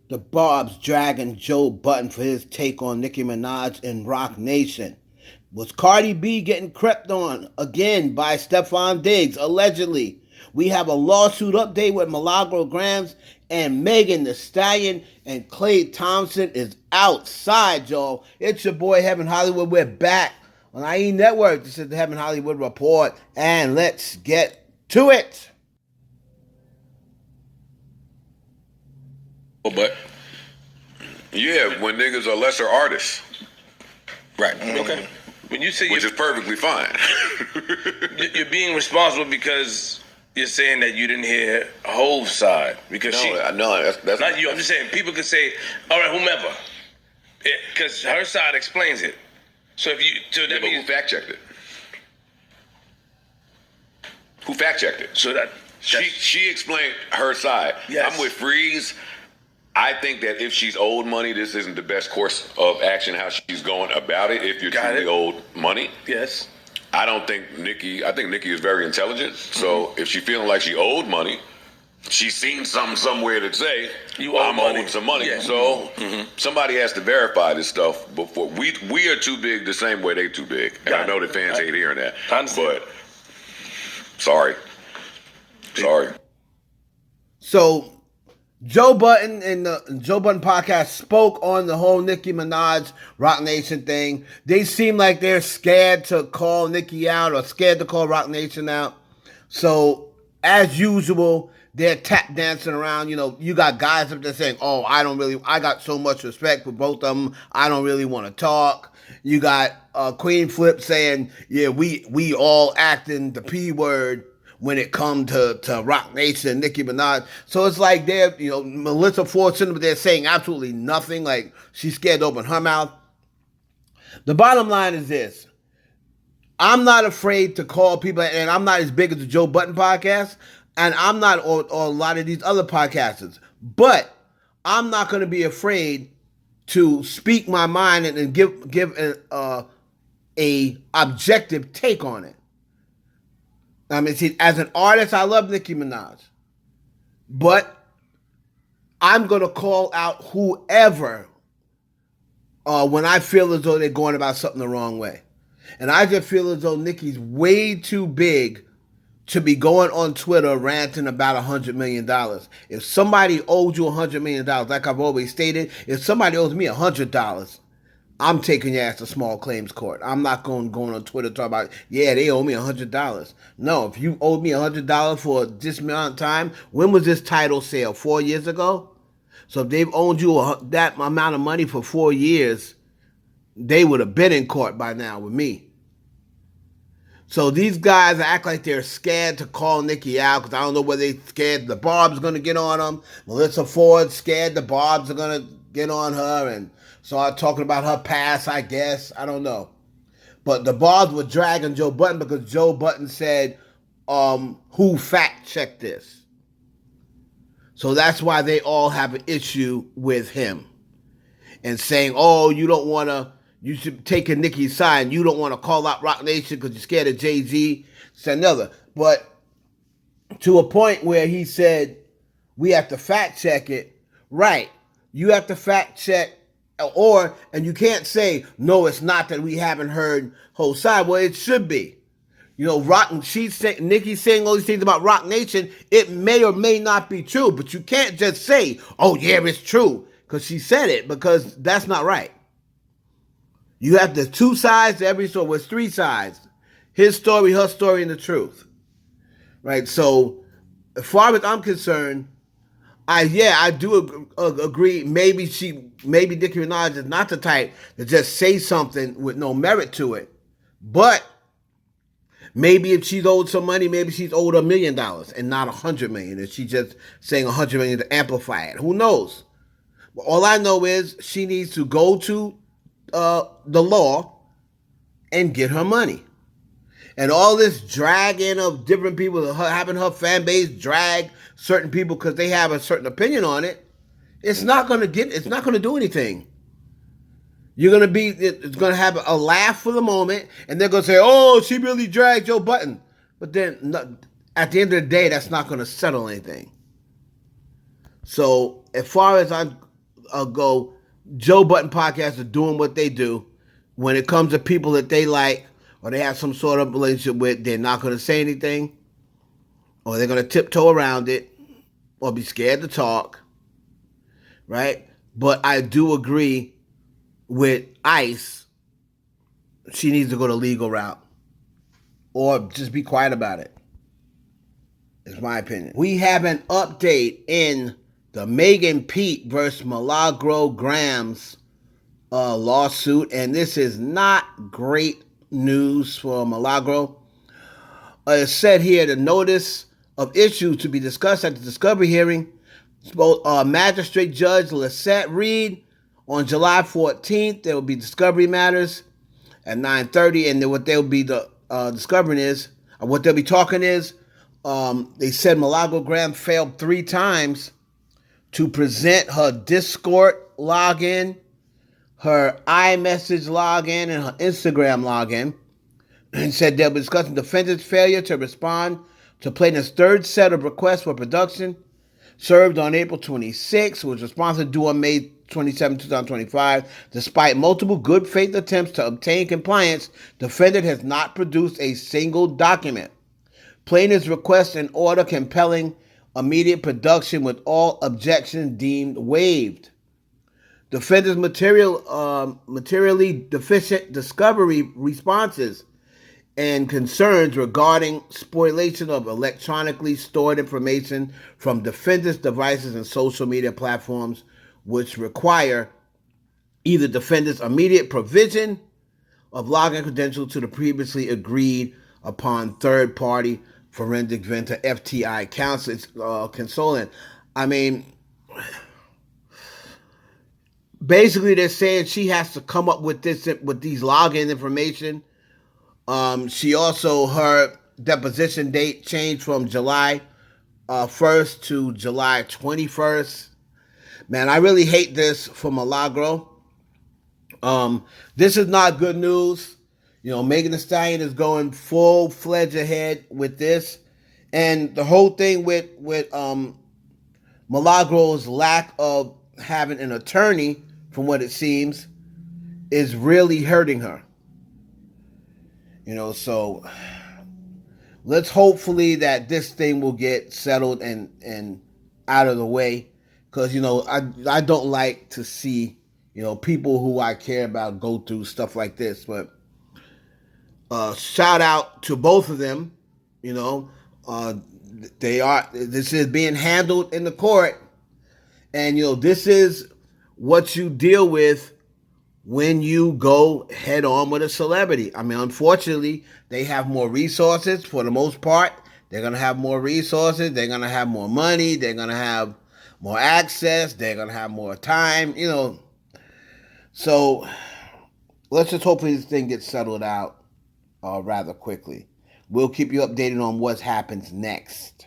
The Barbz dragging Joe Budden for his take on Nicki Minaj and Rock Nation. Was Cardi B getting crept on again by Stefon Diggs, allegedly? We have a lawsuit update with Milagro Gramz and Megan Thee Stallion, and Klay Thompson is outside, y'all. It's your boy Heaven Hollywood. We're back on IE Network. This is the Heaven Hollywood Report, and let's get to it. But yeah, when niggas are lesser artists, right, okay. When you say which is perfectly fine. you're being responsible because you're saying that you didn't hear Hove's side because that's not you. I'm just saying people could say, all right, whomever, because her side explains it. So if you, so that means who fact checked it? Who fact checked it? So that she explained her side. Yes. I'm with Freeze. I think that if she's owed money, this isn't the best course of action how she's going about it. If you're truly owed money. Yes. I think Nicki is very intelligent. So if she's feeling like she owed money, she's seen something somewhere that say, I'm owed some money. Yeah. So somebody has to verify this stuff before. We are too big the same way they too big. And I know that fans hate hearing that. I understand. But sorry. So Joe Budden and the Joe Budden podcast spoke on the whole Nicki Minaj Rock Nation thing. They seem like they're scared to call Nicki out or scared to call Rock Nation out. So as usual, they're tap dancing around. You know, you got guys up there saying, "Oh, I got so much respect for both of them. I don't really want to talk." You got Queen Flip saying, "Yeah, we all acting the P word when it comes to Rock Nation and Nicki Minaj." So it's like they're, Melissa Ford sitting up there saying absolutely nothing, like she's scared to open her mouth. The bottom line is this. I'm not afraid to call people, and I'm not as big as the Joe Budden podcast, and I'm not or a lot of these other podcasters, but I'm not going to be afraid to speak my mind and give a objective take on it. I mean, see, as an artist, I love Nicki Minaj. But I'm going to call out whoever when I feel as though they're going about something the wrong way. And I just feel as though Nicki's way too big to be going on Twitter ranting about $100 million. If somebody owed you $100 million, like I've always stated, if somebody owes me $100, I'm taking your ass to small claims court. I'm not going on Twitter talking about, yeah, they owe me $100. No, if you owed me $100 for this amount of time, when was this title sale? 4 years ago? So if they've owned you that amount of money for 4 years, they would have been in court by now with me. So these guys act like they're scared to call Nicki out because I don't know whether they're scared the Barb's going to get on them. Melissa Ford scared the Barb's are going to get on her and start talking about her past, I guess. I don't know. But the Barbz were dragging Joe Budden because Joe Budden said, who fact-checked this? So that's why they all have an issue with him. And saying, oh, you should take a Nicki's side and you don't want to call out Rock Nation because you're scared of Jay-Z. It's another. But to a point where he said, we have to fact-check it. Right. You have to fact-check. And you can't say, no, it's not that we haven't heard whole side. Well, it should be. Nicki's saying all these things about Rock Nation. It may or may not be true, but you can't just say, oh, yeah, it's true, because she said it, because that's not right. You have the two sides to every story. Well, it's three sides. His story, her story, and the truth. Right? So, as far as I'm concerned, I do agree. Maybe Nicki Minaj is not the type to just say something with no merit to it. But maybe if she's owed some money, maybe she's owed $1 million and not $100 million. And she's just saying $100 million to amplify it. Who knows? But all I know is she needs to go to the law and get her money. And all this dragging of different people, having her fan base drag certain people because they have a certain opinion on it, it's not going to do anything. It's going to have a laugh for the moment, and they're going to say, oh, she really dragged Joe Budden. But then at the end of the day, that's not going to settle anything. So as far as I'm ago, Joe Budden podcast are doing what they do. When it comes to people that they like or they have some sort of relationship with, they're not going to say anything, or they're going to tiptoe around it, or be scared to talk, right? But I do agree with Ice. She needs to go the legal route, or just be quiet about it. It's my opinion. We have an update in the Megan Pete versus Milagro Gramz lawsuit, and this is not great news for Milagro. It said here the notice of issues to be discussed at the discovery hearing. Magistrate Judge Lisette Reed on July 14th. There will be discovery matters at 9:30, and then what they'll be discovering is, or what they'll be talking is, they said Milagro Gramz failed 3 times to present her Discord login, her iMessage login, and her Instagram login, and said they'll be discussing defendant's failure to respond to plaintiff's 3rd set of requests for production served on April 26, was responsive due on May 27, 2025. Despite multiple good faith attempts to obtain compliance, defendant has not produced a single document. Plaintiff's request an order compelling immediate production with all objections deemed waived. Defendant's materially deficient discovery responses and concerns regarding spoliation of electronically stored information from defendant's devices and social media platforms, which require either defendant's immediate provision of login credentials to the previously agreed upon third-party forensic vendor FTI consultant. I mean, basically they're saying she has to come up with these login information. She also, her deposition date changed from July 1st to July 21st. Man, I really hate this for Milagro. This is not good news. You know, Megan Thee Stallion is going full-fledged ahead with this. And the whole thing with Milagro's lack of having an attorney, from what it seems, is really hurting her. You know, so let's hopefully that this thing will get settled and out of the way. Because, you know, I don't like to see, you know, people who I care about go through stuff like this. But shout out to both of them. You know, this is being handled in the court. And, you know, this is what you deal with when you go head on with a celebrity. I mean, unfortunately, they have more resources for the most part. They're going to have more resources. They're going to have more money. They're going to have more access. They're going to have more time, you know. So let's just hope this thing gets settled out rather quickly. We'll keep you updated on what happens next.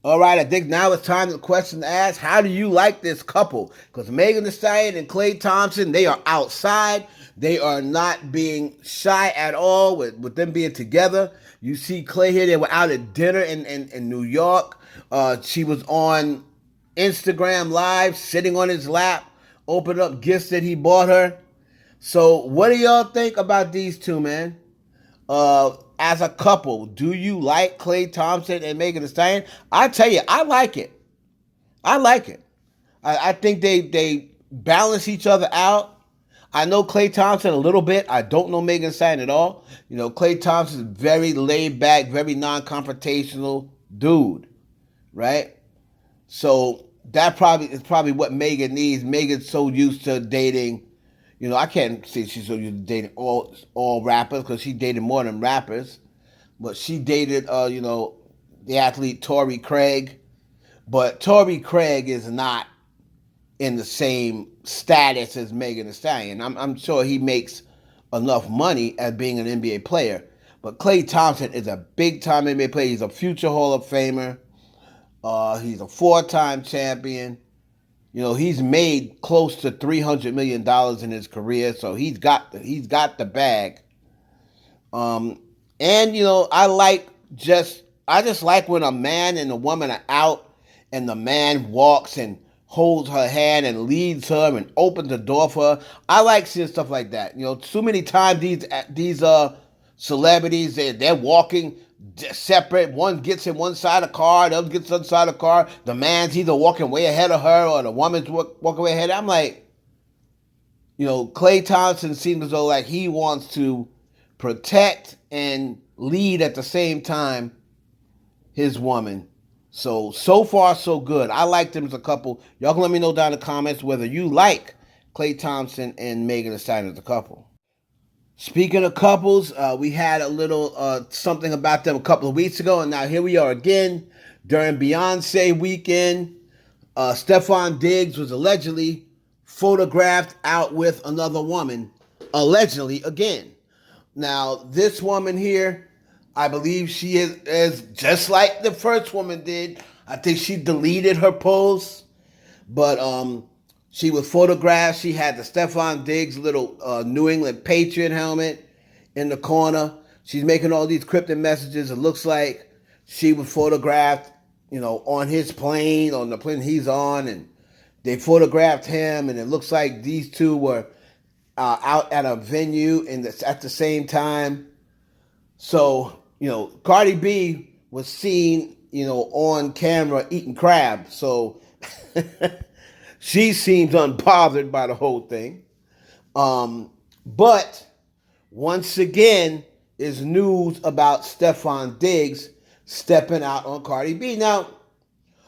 All right, I think now it's time for the question to ask, how do you like this couple? Because Megan Thee Stallion and Klay Thompson, they are outside. They are not being shy at all with them being together. You see Klay here, they were out at dinner in New York. She was on Instagram Live, sitting on his lap, opening up gifts that he bought her. So what do y'all think about these two, man? As a couple, do you like Klay Thompson and Megan Thee Stallion? I tell you, I like it. I like it. I think they balance each other out. I know Klay Thompson a little bit. I don't know Megan Thee Stallion at all. You know, Klay Thompson is very laid back, very non-confrontational dude, right? So that is probably what Megan needs. Megan's so used to dating. You know, I can't say she's so used to dating all rappers, because she dated more than rappers. But she dated, you know, the athlete Torrey Craig. But Torrey Craig is not in the same status as Megan Thee Stallion. I'm sure he makes enough money as being an NBA player. But Klay Thompson is a big-time NBA player. He's a future Hall of Famer. He's a 4-time champion. You know, he's made close to $300 million in his career, so he's got the bag. And you know, I just like when a man and a woman are out, and the man walks and holds her hand and leads her and opens the door for her. I like seeing stuff like that. You know, too many times these celebrities, they're walking separate. One gets in one side of the car, the other gets on the other side of the car. The man's either walking way ahead of her or the woman's walking way ahead. I'm like, you know, Klay Thompson seems as though like he wants to protect and lead at the same time his woman. So far, so good. I like them as a couple. Y'all can let me know down in the comments whether you like Klay Thompson and Megan Thee Stallion as a couple. Speaking of couples, we had a little something about them a couple of weeks ago, and now here we are again during Beyonce weekend. Stefon Diggs was allegedly photographed out with another woman, allegedly again. Now, this woman here, I believe she is just like the first woman did. I think she deleted her post, but she was photographed. She had the Stefon Diggs little New England Patriot helmet in the corner. She's making all these cryptic messages. It looks like she was photographed, you know, on his plane, on the plane he's on, and they photographed him, and it looks like these two were out at a venue at the same time. So, you know, Cardi B was seen, you know, on camera eating crab. So she seems unbothered by the whole thing. But once again is news about Stefon Diggs stepping out on Cardi B. Now,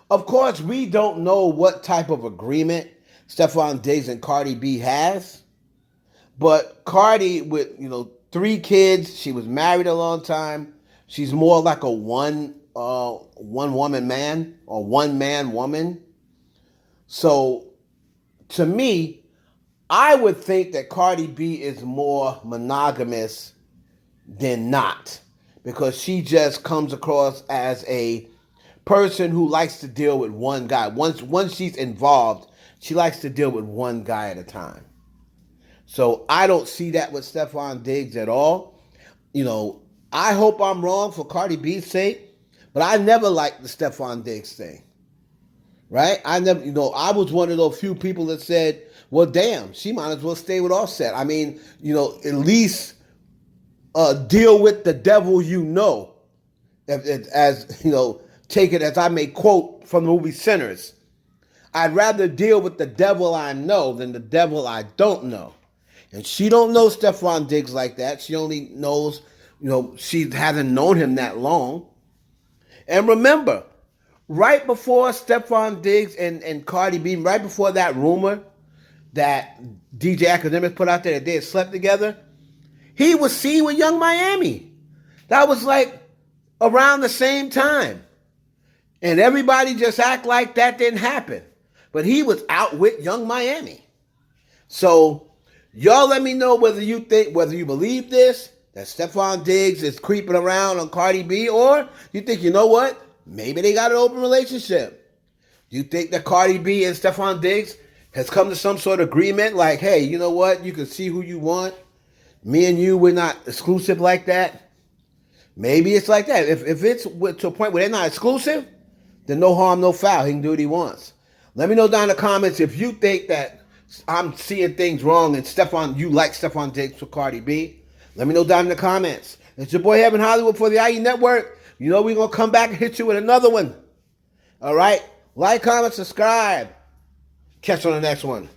of course, we don't know what type of agreement Stefon Diggs and Cardi B has. But Cardi, with, you know, 3 kids, she was married a long time. She's more like a one woman man or one man woman. So to me, I would think that Cardi B is more monogamous than not, because she just comes across as a person who likes to deal with one guy. Once she's involved, she likes to deal with one guy at a time. So I don't see that with Stefon Diggs at all. You know, I hope I'm wrong for Cardi B's sake, but I never liked the Stefon Diggs thing. Right? I was one of those few people that said, well, damn, she might as well stay with Offset. I mean, you know, at least deal with the devil you know. As, you know, take it as I may quote from the movie Sinners. I'd rather deal with the devil I know than the devil I don't know. And she don't know Stefon Diggs like that. She only knows, you know, she hasn't known him that long. And remember, right before Stefon Diggs and Cardi B, right before that rumor that DJ Academics put out there that they had slept together, he was seen with Young Miami. That was like around the same time. And everybody just act like that didn't happen. But he was out with Young Miami. So y'all let me know whether you believe this, that Stefon Diggs is creeping around on Cardi B, or you think, you know what, maybe they got an open relationship. You think that Cardi B and Stefon Diggs has come to some sort of agreement, like, hey, you know what, you can see who you want. Me and you, we're not exclusive like that. Maybe it's like that. If it's to a point where they're not exclusive, then no harm, no foul. He can do what he wants. Let me know down in the comments if you think that I'm seeing things wrong and you like Stefon Diggs for Cardi B. Let me know down in the comments. It's your boy Heaven Hollywood for the IE Network. You know we're going to come back and hit you with another one. All right? Like, comment, subscribe. Catch you on the next one.